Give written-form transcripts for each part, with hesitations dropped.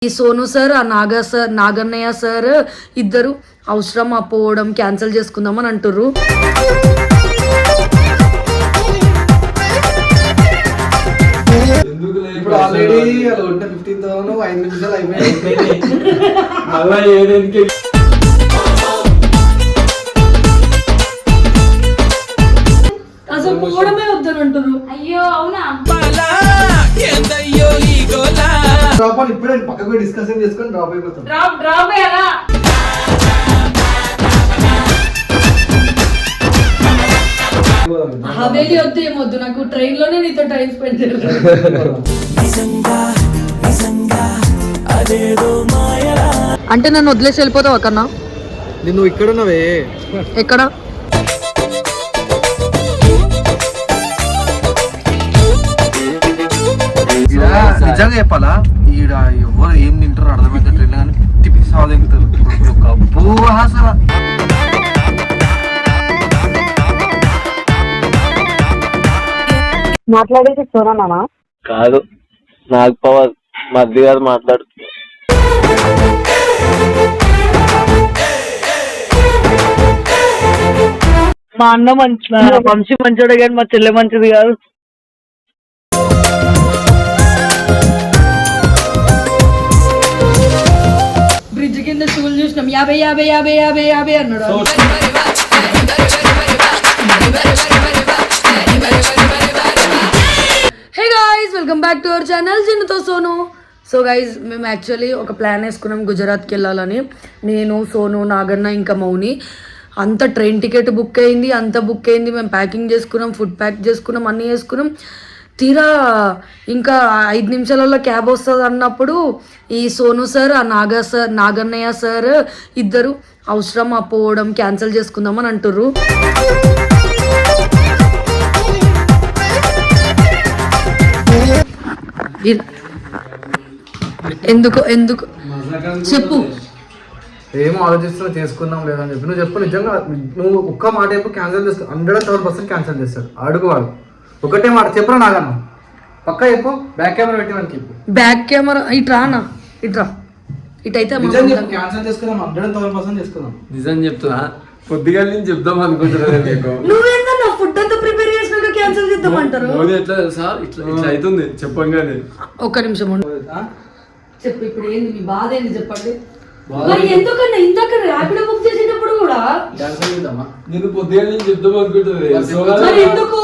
ఈ సోను సార్ ఆ నాగన్నయ్య సార్ ఇద్దరు అవసరం పోవడం క్యాన్సిల్ చేసుకుందామని అంటుర్రు. ఇప్పుడు ఆల్రెడీ 15,000 5 నిమిషాలు అయిపోయింది. అసలు పోవడమే వద్దని అంటుర్రు. అయ్యో అవునా డ్రాప్ అని ఇప్పుడే పక్కకు డిస్కషన్ చేసుకొని డ్రాప్ అయిపోతాం. డ్రాప్ అయ్యారా హవేలి వద్దు ఏమొద్దు, నాకు ట్రైన్ లోనే నీతో టైం స్పెండ్ చేయాలి. అంటే నన్ను వదిలేసి వెళ్ళిపోతావు అక్కన్నా? నువ్వు ఇక్కడ ఉన్నావే. ఎక్కడ? నిజంగా చెప్పాలా, ఈడ ఎవరు ఏం తింటారు అర్థమైతే ట్రైన్ కానీ టిపి సాగుతారు. అసలు మాట్లాడేది సోనా కాదు, నాకు పవర్ మధ్య గారు మాట్లాడుతున్నా. మా అన్న వంశీ మంచోడే కానీ మా చెల్లె మంచిది కాదు. బ్రిడ్జ్ కింద షూలు చూసినాం, 50 50 50 50 50 అన్నాడు. Hey guys, welcome back to our channel జిన్నుతో సోను. సో గైజ్, మేము యాక్చువల్లీ ఒక ప్లాన్ వేసుకున్నాం గుజరాత్కి వెళ్ళాలని. నేను, సోను, నాగన్న ఇంకా మౌని. అంత ట్రైన్ టికెట్ బుక్ అయింది, అంత బుక్ అయింది. మేము ప్యాకింగ్ చేసుకున్నాం, ఫుడ్ ప్యాక్ చేసుకున్నాం, అన్నీ చేసుకున్నాం. తీరా ఇంకా 5 నిమిషాలలో క్యాబ్ వస్తుంది అన్నప్పుడు ఈ సోను సార్ ఆ నాగన్నయ్య సార్ ఇద్దరు అవసరం పోవడం క్యాన్సిల్ చేసుకుందామని అంటుర్రు. ఎందుకు ఎందుకు చెప్పు. ఏం ఆలోచిస్తున్నా, చేసుకుందాం లేదని చెప్పి నువ్వు చెప్పు. నిజంగా నువ్వు ఒక్క మాట చెప్పు, క్యాన్సిల్ చేస్తా. 100% క్యాన్సిల్ చేస్తాడు. అడుగు వాడు ఒకటే మాట చెప్పరా నాగన్న, పక్కా చెప్పు. బ్యాక్ కెమెరా పెట్టి మనకి బ్యాక్ కెమెరా ఇట్రానా, ఇట్రా ఇటైతే క్యాన్సిల్ చేసుకుందాం. 100% చేసుకుందాం. నిజం చెప్తున్నా, పొద్దుగా నేను చెప్దాం అనుకుంటున్నా. నీకు నువ్వేందన్నా ఫుడ్ అంతా ప్రిపేర్ చేసినాక క్యాన్సిల్ చేద్దామంటారు. ఎట్లా సార్ ఇట్లా అవుతుంది చెప్పంగానే. ఒక్క నిమిషం చెప్పు, ఇప్పుడు ఏంది మీ బాధ ఏంది చెప్పండి. మరి ఎందుకన్నా ఇందాక ర్యాపిడో బుక్ చేసేటప్పుడు కూడా నేను పొద్దుగా నేను చెప్దాం అనుకుంటున్నా. మరి ఎందుకు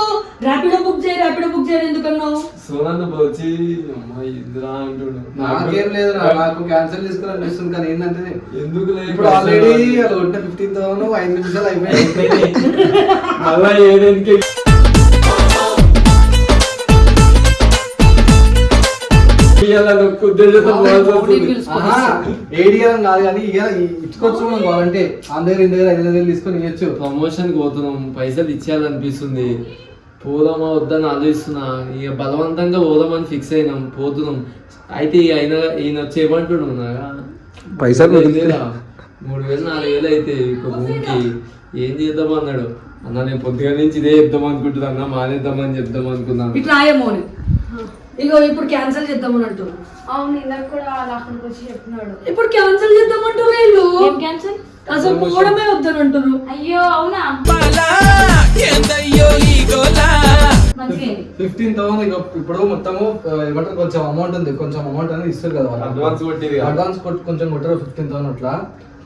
ర్యాపిడో బుక్ చేయరు ఎందుకన్నావు? సోనాన్న వచ్చి అమ్మాయి ఇందిరా అంటున్నాడు. నాకేం లేదు, నాకు క్యాన్సిల్ చేసుకోవాలనిపిస్తుంది. కానీ ఏంటంటే ఎందుకు ఇప్పుడు ఆల్రెడీ 15,000 5 నిమిషాలు అయిపోయింది. అలా ఏదేందుకే ఏడియడం కాదు కానీ ఇచ్చుకోవచ్చు మనం కావాలంటే. అందరి 5,000 తీసుకొని ఇవ్వచ్చు. ప్రమోషన్ పోతున్నాం, పైసలు ఇచ్చేయాలనిపిస్తుంది. పోదామా వద్దని ఆలోచిస్తున్నా. ఇక బలవంతంగా పోదామని ఫిక్స్ అయినాం, పోతున్నాం. అయితే ఈయన వచ్చి ఏమంటున్నాగా పైసలు 3,000 4,000 అయితే ఒక రూమ్కి ఏం చేద్దాం అన్నాడు. అన్న నేను పొద్దుగా నుంచి ఇదే చెప్దాం అనుకుంటున్నా అన్న, మానేద్దామని చెప్దాం అనుకున్నాను. ఇట్లా ఆయమోని ఇగో ఇప్పుడు క్యాన్సిల్ చేద్దామని అంటున్నారు. అవును, ఇందాక కూడా అక్కడికి వచ్చి చెప్తున్నాడు. ఇప్పుడు క్యాన్సిల్ చేద్దామంటారు వీళ్ళు. క్యాన్సిల్ అసలు పోవడమే వద్దని అంటున్నారు. అయ్యో అవునా 15,000 ఇప్పుడు మొత్తము ఏమంటారు, కొంచెం అమౌంట్ ఉంది, కొంచెం అమౌంట్ అనేది ఇస్తారు కదా అడ్వాన్స్ కొంచెం కొట్టారు 15,000 అట్లా.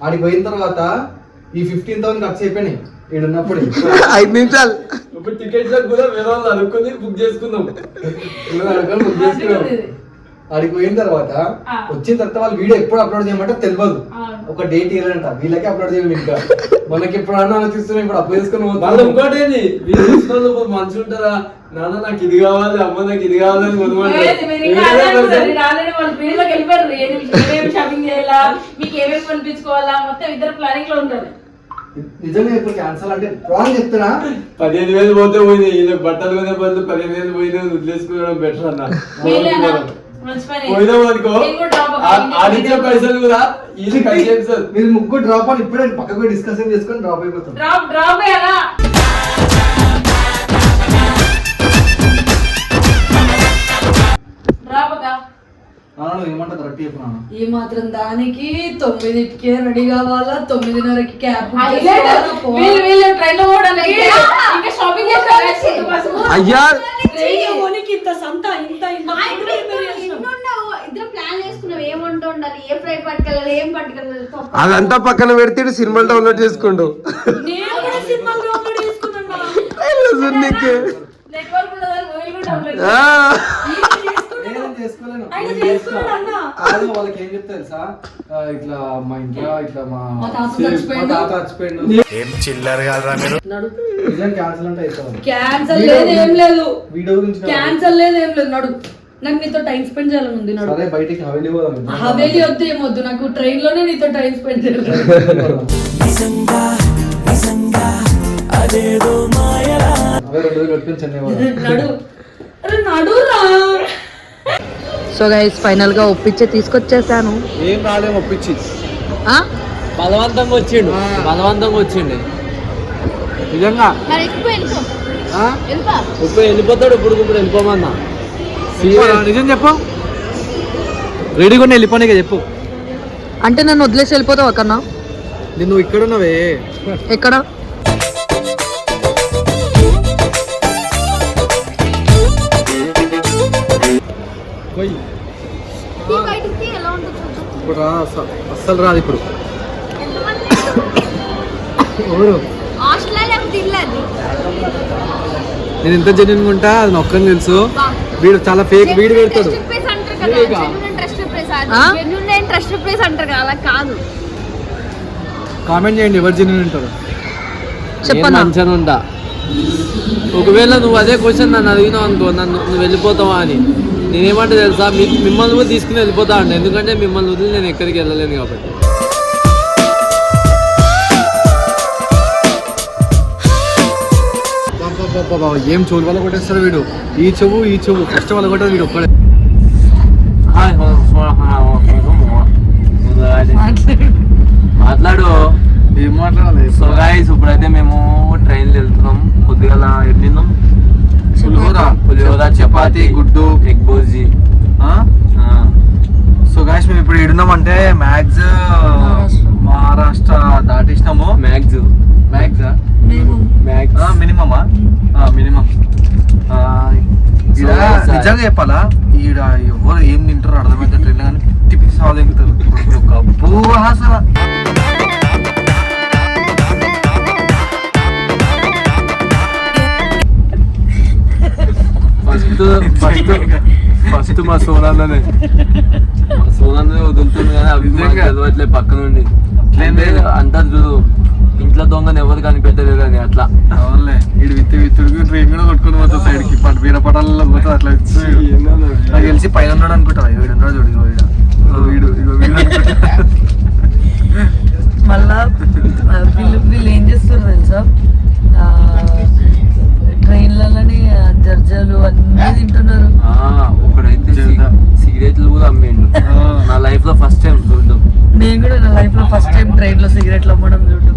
ఆడికి పోయిన తర్వాత ఈ 15,000 ఖర్చు అయిపోయినాయి ఈడున్నప్పుడు 5 నిమిషాలు. ఇప్పుడు టికెట్లకు కూడా వేరే వాళ్ళు అనుకుని బుక్ చేసుకున్నాం. ఆడికి పోయిన తర్వాత వచ్చిన తర్వాత వాళ్ళు వీడియో ఎప్పుడు అప్లోడ్ చేయమంటే తెలియదు. ఒక డేట్ ఇవ్వాలంట, వీళ్ళకి అప్లోడ్ చేయాలి. ఇంకా మనకి ఎప్పుడు అన్న ఆలోచిస్తున్నాం, ఇప్పుడు అప్లోడ్ చేసుకుని ఇంకోటి మంచిగా ఉంటారా నాన్న, నాకు ఇది కావాలి, అమ్మ నాకు ఇది కావాలని షాపింగ్ చేయాలా, మీకు ఏమేమి కొనిపించుకోవాలా, మొత్తం ఇద్దరు ప్లానింగ్ లో ఉంటారు. నిజంగా ఇప్పుడు క్యాన్సల్ అంటే ప్రాంగ్ చెప్తున్నా. 15,000 పోతే పోయినాయి, వీళ్ళకి బట్టలు కొనే బదులు 15,000 పోయినా వదిలేసుకోవడం బెటర్ అన్న. పోయినాం అనుకో, ఆడిచ్చే పైసలు కూడా మీరు ముగ్గురు డ్రాప్ అని ఇప్పుడే పక్కకు డిస్కషన్ చేసుకొని డ్రాప్ అయిపోతాం. డ్రాప్ అయ్యారా ఏమంటా కరెక్ట్ చెప్పు నాన్న. ఈ మాత్రం దానికి 9కే రెడీ కావాలా, 9:30కి క్యాబ్ ట్రైన్ లో పోవడానికి ఇంకా షాపింగ్ అయ్యా ఇంత సంత ఇంత ఇద్దరు ప్లాన్ వేసుకున్నావు ఏమంటూ ఉండాలి, ఏ ఫ్రై పట్టుకెళ్ళాలి, ఏం పట్టుకెళ్ళాలి. అదంతా పక్కన పెడితే సినిమాలు డౌన్లోడ్ చేసుకుండు. నేను కూడా సినిమాలు డౌన్లోడ్ చేసుకున్నాను. నెట్వర్క్ ఉండదని మూవీలు కూడా డౌన్లోడ్ నేనేం చేసుకోలేను. ఆయన చేసుకున్నాడు అన్న. కాదు, వాళ్ళకి ఏం చెప్తా తెలుసా, ఇట్లా మా ఇంట్లో ఇట్లా మా తాత చచ్చిపోయిండు. తాత చచ్చిపోయిండు, నడు. నిజం క్యాన్సిల్ అంటే అవుతుంది. క్యాన్సల్ లేదు ఏం లేదు, వీడియో గురించి కాదు. క్యాన్సల్ లేదు ఏం లేదు. నడు, నాకు నీతో టైం స్పెండ్ చేయాలని ఉంది. నడు. సరే బయటికి హవేలి పోదాం. హవేలి వద్దు ఏమొద్దు, నాకు ట్రైన్ లోనే నీతో టైం స్పెండ్ చేయాలి. అవే 2 వేలు పెట్టుకుని చెన్నై పోదాం. నడు, అరే నడురా. సో గైస్ ఫైనల్ గా ఒప్పించి తీసుకొచ్చేసాను. ఏం రాలేము ఒప్పించి. బలవంతంగా వచ్చిండు నిజంగా మరి ఎక్కువ వెళ్ళిపో, వెళ్ళిపో. ఇప్పుడు వెళ్ళిపోతాడు. ఇప్పుడు వెళ్ళిపోమన్నా. నిజం చెప్పు, రెడీగా ఉన్న వెళ్ళిపోనే చెప్పు. అంటే నన్ను వదిలేసి వెళ్ళిపోతావు అక్కన్నా? నువ్వు ఇక్కడ ఉన్నావే. ఎక్కడ? బయటికి ఎలా ఉంటుంది చూద్దాం. ఇప్పుడు రా, అస్సలు రాదు ఇప్పుడు. హాస్టల్ లేకపోతే ఇల్లు అది. నేను ఎంత జెన్యున్ ఉంటా అది నొక్కని తెలుసు. వీడు చాలా ఫేక్ వీడు పెడతాడు. ట్రస్ట్ ప్లేస్ అంటారు కదా, అలా కాదు. కామెంట్ చేయండి ఎవరు జెన్యున్ ఉంటారు. చెప్పనా? మంచిగా ఉంటా. ఒకవేళ నువ్వు అదే క్వశ్చన్ నన్ను అడిగినావు అనుకో, నువ్వు వెళ్ళిపోతావా అని, నేనేమంటే తెలుసా, మిమ్మల్ని కూడా తీసుకుని వెళ్ళిపోతా అండి. ఎందుకంటే మిమ్మల్ని వదిలి నేను ఎక్కడికి వెళ్ళలేను కాబట్టి. ఏం చెవులు వల్ల కొట్టేస్తారు వీడు. ఈ చెవు ఫస్ట్ వల్ల కొట్టదు వీడు ఒక్కడే. మాట్లాడు. ఏం మాట్లాడాలి? సో గైస్ ఇప్పుడైతే మేము ట్రైన్లో వెళ్తున్నాం. కొద్దిగా వెళ్ళినాం. పులిహోర, చపాతి, గుడ్డు, ఎగ్ బోజీ. సో గాయస్ మేము ఇప్పుడు ఏడున్నామంటే మహారాష్ట్ర దాటేసినాము. మినిమమా మినిమం. నిజంగా చెప్పాలా, ఈడ ఎవరు ఏం తింటారో అర్థమైతే ట్రైన్ కానీ టిఫిన్ సాగుతారు. ఫస్ట్ మా సోనాలనే వదులుతుంది కానీ అవి చదవట్లే పక్క నుండి. అంటారు చూడు, ఇంట్లో దొంగని ఎవరు కనిపెట్టలేదు అని. అట్లా అవునులే, వీడు విత్తుడికి ట్రైన్ కూడా కొట్టుకుని పోతుంది సైడ్ కి వీర పటాలలో పోతుంది. అట్లా నాకు తెలిసి పైన ఉన్నాడు అనుకుంటా. వీడు ఉన్నాడు చూడు, వీడు మళ్ళా వీళ్ళు ఏం చేస్తారు తెలుసా, ట్రైన్లలోనే జర్జాలు అన్నీ తింటున్నారు. ఒకడైతే సిగరెట్లు కూడా అమ్మేయండు. నా లైఫ్ లో ఫస్ట్ టైం చూడడం. నేను కూడా నా లైఫ్ లో ఫస్ట్ టైం ట్రైన్ లో సిగరెట్లు అమ్మడం చూడడం.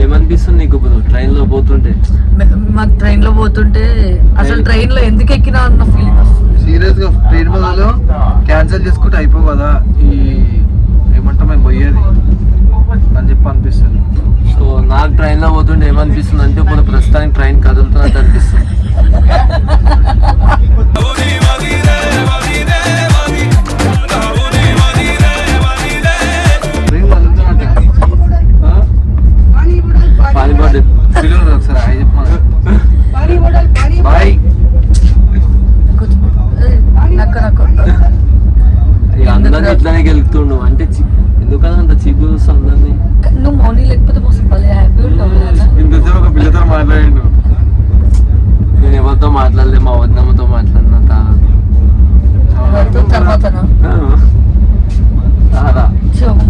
ఏమనిపిస్తుంది నీకు ఇప్పుడు ట్రైన్ లో పోతుంటే? మాకు ట్రైన్ లో పోతుంటే అసలు ట్రైన్ లో ఎందుకు ఎక్కినా అన్న ఫీలింగ్ వస్తుంది. సీరియస్ గా ట్రైన్ బదులు క్యాన్సిల్ చేసుకుంటే అయిపో కదా, ఈ ఏమంటాం మేము పోయేది అని చెప్పి అనిపిస్తుంది. సో నాకు ట్రైన్ లో పోతుంటే ఏమనిపిస్తుంది అంటే, ఇప్పుడు ప్రస్తుతానికి ట్రైన్ కదులుతున్నట్టు అనిపిస్తుంది. ఒకసారి బాయ్. అందరినీ ఇట్లానే గెలుపుతుండు అంటే ఎందుకన్నా అంత చీపు చూస్తాం అందరినీ. నువ్వు మౌని లేకపోతే మోసం భలే హ్యాపీ ఉంటావు కదా. ఇంతసేపు ఒక పిల్లతో మాట్లాడిండు. నేను ఎవరితో మాట్లాడలే, మా వద్దమ్మతో మాట్లాడిన తర్వాతనా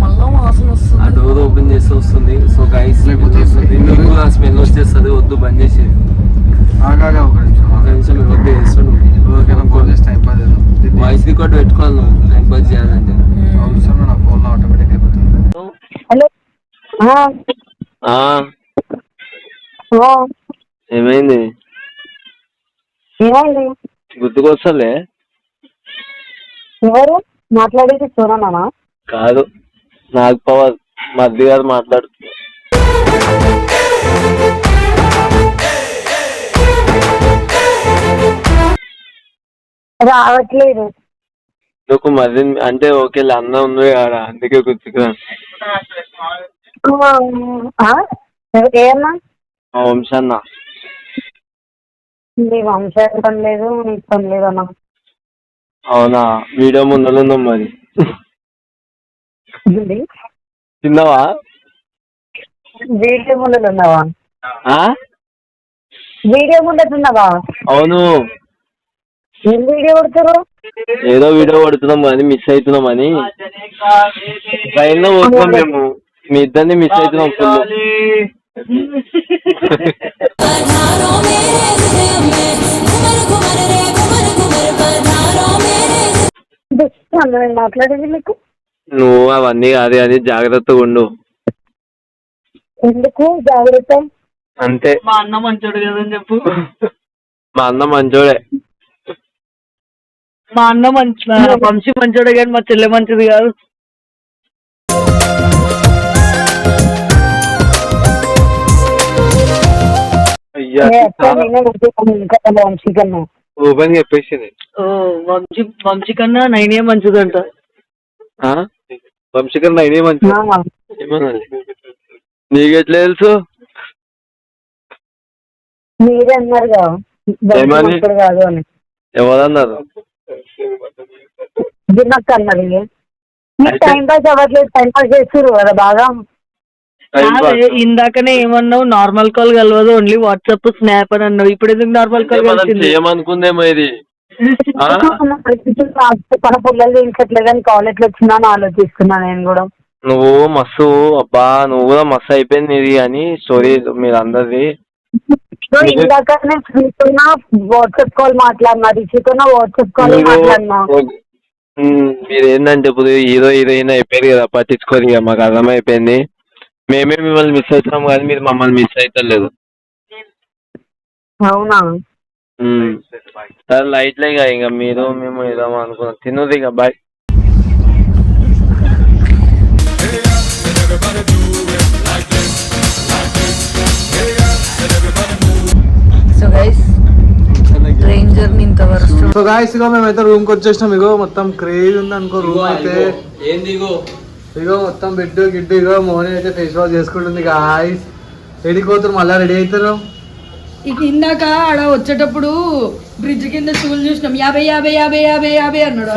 మళ్ళా వాసన వస్తుంది. ఆ డోర్ ఓపెన్ చేస్తే వస్తుంది. సో గైస్ స్మెల్ వచ్చేస్తుంది, వద్దు బంద్ చేసేది. ఒక నిమిషం వద్దు చేస్తుండు. వాయిస్ రికార్డ్ పెట్టుకోవాలి నువ్వు టైం పాస్ చేయాలంటే. ఏమైంది? గుర్తుకొస్తలే. ఎవరు మాట్లాడేది సోనానా? కాదు, నాగ్ పవర్ మధ్య గారు మాట్లాడుతున్నారు. రావట్లేదు. నువ్వు మధ్య అంటే ఓకే అన్న ఉంది కాడ, అందుకే గుర్తుకురా. ఏమన్నా మా వంశన్న. నీ వంశం పని లేదు, నీకు పని లేదు అన్న. అవునా, వీడియో ముందలుందాం మరి. తిన్నావా? వీడియో ముందు ఉన్నావా? ఆ? వీడియో ముందు ఉన్నావా? అవును. ఏం వీడియో కొడతారు? ఏదో వీడియో కొడుతున్నాం కానీ మిస్ అవుతున్నామని ట్రైన్ లో పోతున్నాం మేము. మీ ఇద్దరిని మిస్ అవుతున్నాం ఫుల్. మాట్లాడేది మీకు. నువ్వు అవన్నీ కాదు, అది జాగ్రత్తగా ఉండు. ఎందుకు జాగ్రత్త? అంతే. మా అన్న మంచోడు కదని చెప్పు. మా అన్న మంచోడే. మా అన్న వంశీ మంచోడే కానీ మా చెల్లె మంచిది కాదు. అయ్యా వంశీ కన్నా ఓపెన్ చెప్పేసింది. ఓ వంశీ కన్నా నైనే మంచిదంట. వంశీ కన్నా నైనే మంచిది ఏమన్నా? నీకెట్లా తెలుసు? మీరే అన్నారు ఏమని? కాదు అని. ఎవరన్నారు? దినక్క అన్నది. మీకు టైం పాస్ అవ్వట్లేదు, టైం పాస్ చేస్తున్నారు కదా బాగా. ఇందాకనే ఏమన్నావు, నార్మల్ కాల్ కలవదు ఓన్లీ వాట్సాప్ స్నాప్ అని అన్నావు. ఇప్పుడు ఎందుకు నార్మల్ కాల్ కలిసింది? చేయమనుకుందేమో ఇది. మన పిల్లలు తీయించట్లేదని కాలేజ్ లో వచ్చిందా అని ఆలోచిస్తున్నా నేను కూడా. నువ్వు మస్తు అబ్బా, నువ్వు కూడా మస్తు అయిపోయింది ఇది అని స్టోరీ మీరు అందరిది. ఇందాక నేను శ్రీకున్నా వాట్సాప్ కాల్ మాట్లాడినా, రిషికున్నా వాట్సాప్ కాల్ మాట్లాడినా. మీరు ఏంటంటే ఇప్పుడు హీరో హీరోయిన్ అయిపోయారు కదా, పట్టించుకోరు ఇక, మాకు అర్థమైపోయింది. మేమే మిమ్మల్ని మిస్ అవుతున్నాం కానీ మీరు మమ్మల్ని మిస్ అవుతలేదు. అవునా? సరే లైట్లే ఇక మీరు మేము ఏదో అనుకున్నాం. తిన్నది ఇక, bye. So guys train journey ఇంతవరకు. సో గాయస్ ఇగో మేమైతే రూమ్ కి వచ్చేసినాం. ఇగో మొత్తం క్రేజ్ ఉంది అనుకో రూమ్ అయితే. ఏంది ఇగో మొత్తం బెడ్ గిడ్డు. ఇగో మోని అయితే ఫేస్ వాష్ చేసుకుంటుంది. గాయస్ రెడీ పోతారు, మళ్ళీ రెడీ అవుతారు. ఇక ఇందాక ఆడ వచ్చేటప్పుడు బ్రిడ్జ్ కింద షూలు చూసినాం. 50 50 50 50 50 అన్నాడు.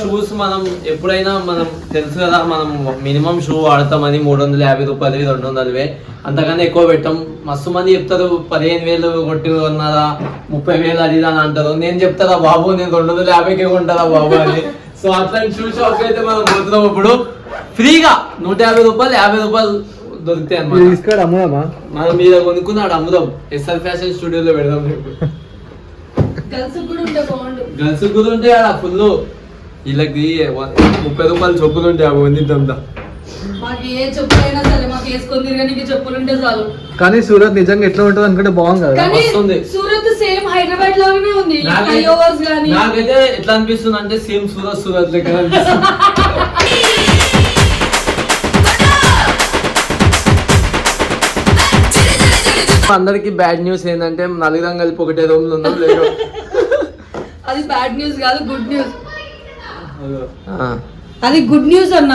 షూస్ మనం ఎప్పుడైనా మనం తెలుసు కదా, మనం మినిమం షూ వాడతామని 350 రూపాయలు 200. అంతకన్నా ఎక్కువ పెట్టాం. మస్తు మంది చెప్తారు 15,000 కొట్టి కొన్నారా, 30,000 అది అని అంటారు. నేను చెప్తారా బాబు, నేను 250కే కొంటారా బాబు అని. సో అట్లాంటి షూ షాప్ అయితే మనం పోతున్నాం. ఇప్పుడు ఫ్రీగా 150 రూపాయలు 50 రూపాయలు దొరుకుతాయి అన్నమాట. అమ్ముదామా? మనం మీద కొనుక్కున్నాడు అమ్ముదాం. ఎస్ఆర్ ఫ్యాషన్ స్టూడియోలో పెడదాం. గర్ల్స్ కూడా ఉంటే బాగుండు. గర్ల్స్ కూడా ఉంటాయి ఆడ ఫుల్. వీళ్ళకి 30 రూపాయలు చెప్పులు ఉంటాయి, అవి వండిద్దాం. మాకు ఏ చెప్పులైనా సరే మాకు వేసుకొని తిరగడానికి చెప్పులుంటే చాలు. కానీ సూరత్ నిజంగా ఎట్లా ఉంటుంది అనుకుంటే బాగుంది కదా. కానీ వస్తుంది. సూరత్ సేమ్ హైదరాబాద్ లాగానే ఉంది. ఫ్లైఓవర్స్ గానీ నాకైతే ఎట్లా అనిపిస్తుంది అంటే సేమ్ సూరత్ లెక్క అనిపిస్తుంది. అందరికి బ్యాడ్ న్యూస్ ఏంటంటే నలుగురం కలిపి ఒకటే రూమ్ లో ఉన్నాం. లేదు, అది బ్యాడ్ న్యూస్ కాదు, గుడ్ న్యూస్. అది గుడ్ న్యూస్ అన్న.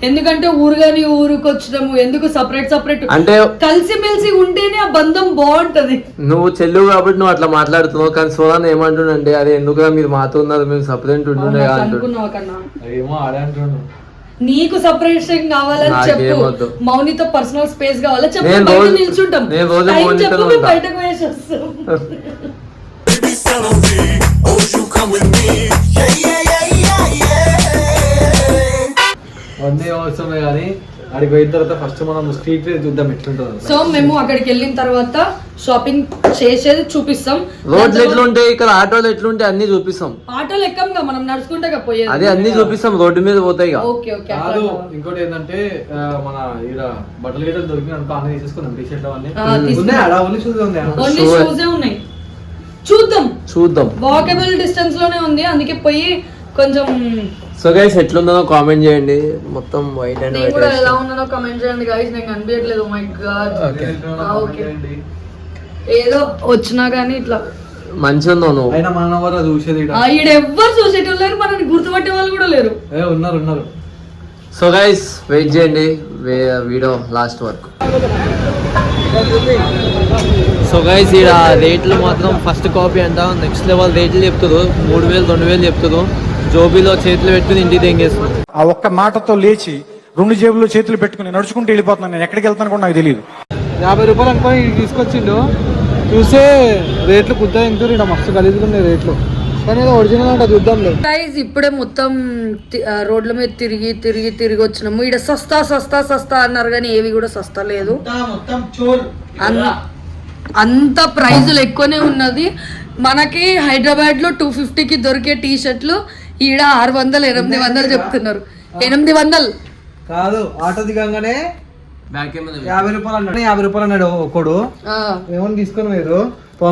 ఎందుకంటే ఊరుగాని ఊరికి వచ్చడము ఎందుకు సపరేట్ అంటే కలిసి మెలిసి ఉంటేనే ఆ బంధం బాగుంటది. నువ్వు చెల్లు కాబట్టి నువ్వు అట్లా మాట్లాడుతున్నావు. కానీ సోనాన్ ఏమంటుండే, అదే ఎందుకుగా మీరు మాతో ఉన్నారు, మేము సపరేట్ ఉంటుండే అనుకున్నావు కన్నా. ఏమో ఆడే అంటుండు. నీకు సపరేషన్ కావాలని చెప్పు, మౌనితో పర్సనల్ స్పేస్ కావాలని చెప్పు. నేను బయట రోజు- నిల్చుంటాం, నేను రోజు టైం మౌనితోనే చెప్పు, మేము ఉంటా. బయటకు వేసి వస్తాం. అన్నీ అవసరమే కానీ ఆడికి పోయిన తర్వాత ఫస్ట్ మనం స్ట్రీట్ చూద్దాం ఎట్లుంటుంది. సో మేము అక్కడికి వెళ్ళిన తర్వాత షాపింగ్ చేసేది చూపిస్తాం. రోడ్లు ఎట్లుంటాయి, ఇక్కడ ఆటోలు ఎట్లుంటాయి అన్ని చూపిస్తాం. ఆటోలు ఎక్కంగా మనం నడుచుకుంటే పోయేది. అదే అన్ని చూపిస్తాం, రోడ్డు మీద పోతాయి. Okay okay. కాదు, ఇంకోటి ఏంటంటే మన ఈడ బట్టలు గిట్టలు దొరికిన అనుకో అన్ని తీసేసుకున్నాం. టీ షర్ట్లు అవన్నీ ఉన్నాయి, ఆడ ఓన్లీ షూస్ ఉన్నాయి. ఓన్లీ షూసే ఉన్నాయి. చూద్దాం. వాకబుల్ డిస్టెన్స్ లోనే ఉంది, అందుకే పోయి కొంచెం. సో గైస్ ఎట్లుందో కామెంట్ చేయండి. మొత్తం వైట్ అండ్ నేను కూడా ఎలా ఉన్నానో కామెంట్ చేయండి గైస్. నేను కనిపించట్లేదు. My God. ఓకే, ఏదో వచ్చినా గానీ ఇట్లా మంచిగా ఉన్నావు నువ్వు. అయినా మన వల్ల చూసేది ఈడ ఎవ్వరు చూసేటోళ్ళు లేరు, మనని గుర్తుపట్టే వాళ్ళు కూడా లేరు. ఉన్నారు. సో గైస్ వెయిట్ చేయండి వీడియో లాస్ట్ వరకు. సో గైస్ ఈడ రేట్లు మాత్రం ఫస్ట్ కాపీ అంట నెక్స్ట్ లెవెల్ రేట్లు చెప్తారు. 3000 2000 చెప్తారు. జోబీలో చేతులు పెట్టుకుని ఇంటికి తెంగేస్తుంది. ఆ ఒక్క మాటతో లేచి 2 జేబుల్లో చేతులు పెట్టుకుని నడుచుకుంటూ వెళ్ళిపోతున్నాను. నేను ఎక్కడికి వెళ్తాను కూడా నాకు తెలియదు. 50 రూపాయలు అనుకోని తీసుకొచ్చిండు. చూసే రేట్లు కుద్దా ఎంత మస్తు గలీజుకున్నాయి రేట్లు, కానీ ఒరిజినల్ అంట. చూద్దాంలే గైస్ ఇప్పుడే మొత్తం రోడ్ల మీద తిరిగి వచ్చినాము. ఇక్కడ సస్తా అన్నారు కానీ ఏవి కూడా సస్తా లేదు. అంత ప్రైజులు ఎక్కువనే ఉన్నది. మనకి హైదరాబాద్ లో 250కి దొరికే టీ షర్ట్లు ఈడ 600 800 చెప్తున్నారు. 800 కాదు, ఆటో దిగంగానే బ్యాక్ కెమెరా 50 రూపాయలు అన్నాడు. 50 రూపాయలు అన్నాడు ఒకడు. ఏమని తీసుకొని మీరు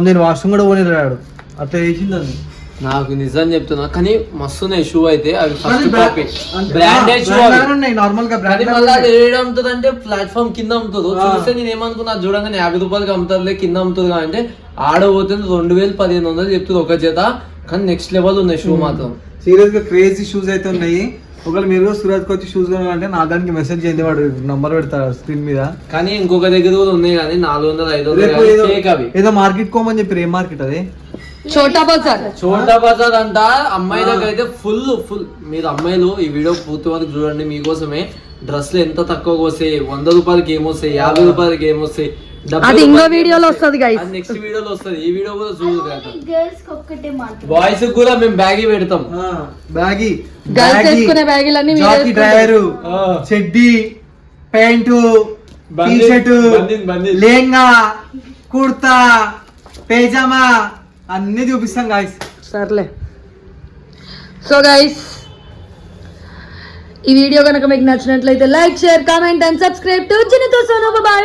నేను వాష్రూమ్ కూడా పోనిరాడు. అట్లా వేసిందని నాకు నిజం చెప్తున్నా, కానీ మస్తున్నాయి షూ అయితే. అవి first copy branded shoe normal గా అంటే ప్లాట్ఫామ్ కింద అమ్ముతుంది. చూస్తే నేను ఏమనుకున్నా, చూడంగానే 50 రూపాయలకి అమ్ముతారులే, కింద అమ్ముతుంది అంటే ఆడ పోతుంది 2000-1500 చెప్తుంది ఒక చేత. కానీ నెక్స్ట్ లెవెల్ ఉన్నాయి షూ మాత్రం. సీరియస్ గా క్రేజీ షూస్ అయితే ఉన్నాయి. ఒకవేళ మీరు సూరత్ వచ్చి షూస్ కొనాలంటే నా దానికి మెసేజ్ చేయండి, వాడు నంబర్ పెడతాడు స్క్రీన్ మీద. కానీ ఇంకొక దగ్గర కూడా ఉన్నాయి, కానీ 400-500 ఫేక్ అవి. ఏదో మార్కెట్ కోమని చెప్పి ఏం మార్కెట్ అది? చోటా బజార్ అంట. అమ్మాయిలకు అయితే ఫుల్ మీరు అమ్మాయిలు ఈ వీడియో పూర్తి వరకు చూడండి. మీకోసమే డ్రెస్లు ఎంత తక్కువగా వస్తాయి. 100 రూపాయలకి ఏమొస్తాయి, 50 రూపాయలకి ఏమొస్తాయి. అది ఇంకో వీడియోలో వస్తుంది గైస్. నెక్స్ట్ వీడియోలో వస్తుంది. ఈ వీడియో కూడా చూడు. గర్ల్స్ ఒక్కటే మాట, బాయ్స్ కూడా మేము బ్యాగీ పెడతాం. బ్యాగీ గర్ల్స్ వేసుకునే బ్యాగులన్నీ జాకీ డ్రైవర్, చెడ్డీ, pant, T shirt, lehenga, kurta, pyjama అన్ని చూపిస్తాం గాయస్. సర్లే. సో గైస్ ఈ వీడియో కనుక మీకు నచ్చినట్లయితే like, share, comment and subscribe to జినుతో సోను. బాయ్.